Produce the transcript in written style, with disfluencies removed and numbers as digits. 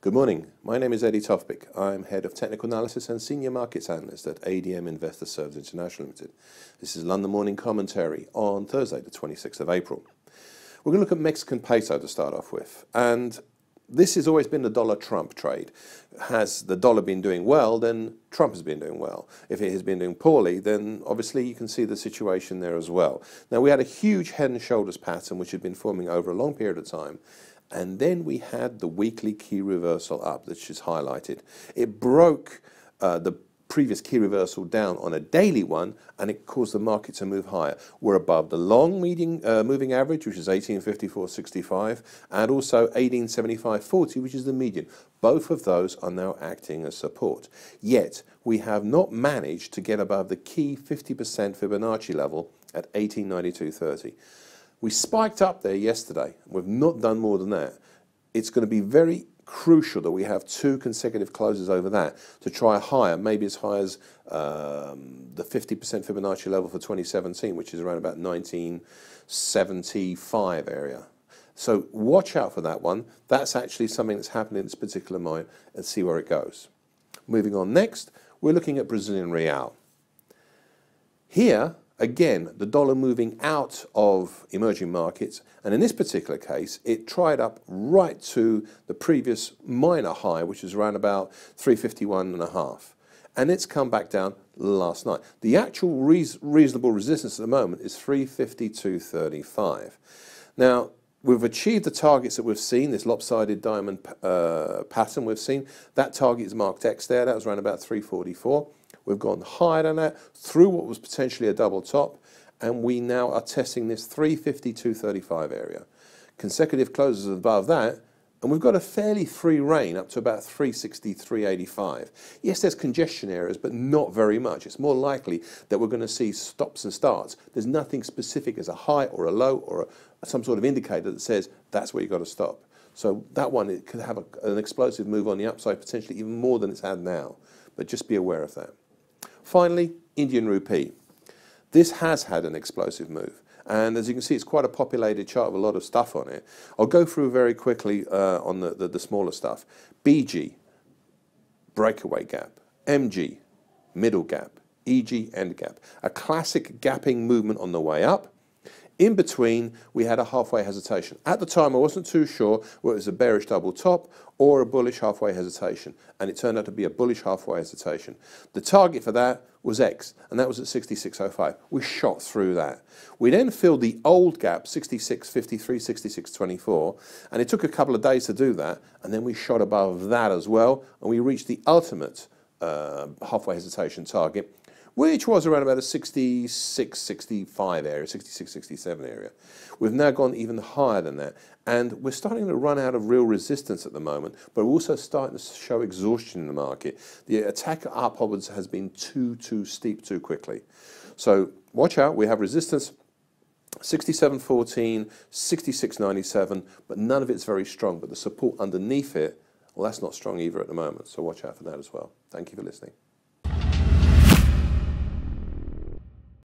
Good morning. My name is Eddie Tofpik. I'm Head of Technical Analysis and Senior Markets Analyst at ADM Investor Services International Limited. This is London Morning Commentary on Thursday, the 26th of April. We're going to look at Mexican peso to start off with. And this has always been the dollar-Trump trade. Has the dollar been doing well, then Trump has been doing well. If it has been doing poorly, then obviously you can see the situation there as well. Now, we had a huge head and shoulders pattern which had been forming over a long period of time. And then we had the weekly key reversal up, which is highlighted. It broke the previous key reversal down on a daily one, and it caused the market to move higher. We're above the long moving average, which is 1854.65, and also 1875.40, which is the median. Both of those are now acting as support. Yet, we have not managed to get above the key 50% Fibonacci level at 1892.30. We spiked up there yesterday. We've not done more than that. It's going to be very crucial that we have two consecutive closes over that to try higher, maybe as high as the 50% Fibonacci level for 2017, which is around about 1975 area. So watch out for that one. That's actually something that's happening in this particular moment, and see where it goes. Moving on next, we're looking at Brazilian real. Here, again, the dollar moving out of emerging markets, and in this particular case, it tried up right to the previous minor high, which is around about 351.5, and it's come back down last night. The actual reasonable resistance at the moment is 352.35. Now, we've achieved the targets that we've seen, this lopsided diamond pattern we've seen. That target is marked X there, that was around about 344. We've gone higher than that, through what was potentially a double top, and we now are testing this 352.35 area. Consecutive closes above that, and we've got a fairly free reign up to about 363.85. Yes, there's congestion areas, but not very much. It's more likely that we're going to see stops and starts. There's nothing specific as a high or a low or some sort of indicator that says that's where you've got to stop. So that one, it could have an explosive move on the upside, potentially even more than it's had now. But just be aware of that. Finally, Indian rupee. This has had an explosive move, and as you can see, it's quite a populated chart with a lot of stuff on it. I'll go through very quickly on the smaller stuff. BG, breakaway gap. MG, middle gap. EG, end gap. A classic gapping movement on the way up. In between, we had a halfway hesitation. At the time, I wasn't too sure whether it was a bearish double top or a bullish halfway hesitation, and it turned out to be a bullish halfway hesitation. The target for that was X, and that was at 66.05. We shot through that. We then filled the old gap, 66.53, 66.24, and it took a couple of days to do that, and then we shot above that as well, and we reached the ultimate halfway hesitation target, which was around about a 66, 65 area, 66, 67 area. We've now gone even higher than that, and we're starting to run out of real resistance at the moment, but we're also starting to show exhaustion in the market. The attack upwards has been too steep too quickly. So watch out, we have resistance 67.14, 66.97, but none of it's very strong, but the support underneath it, well, that's not strong either at the moment, so watch out for that as well. Thank you for listening.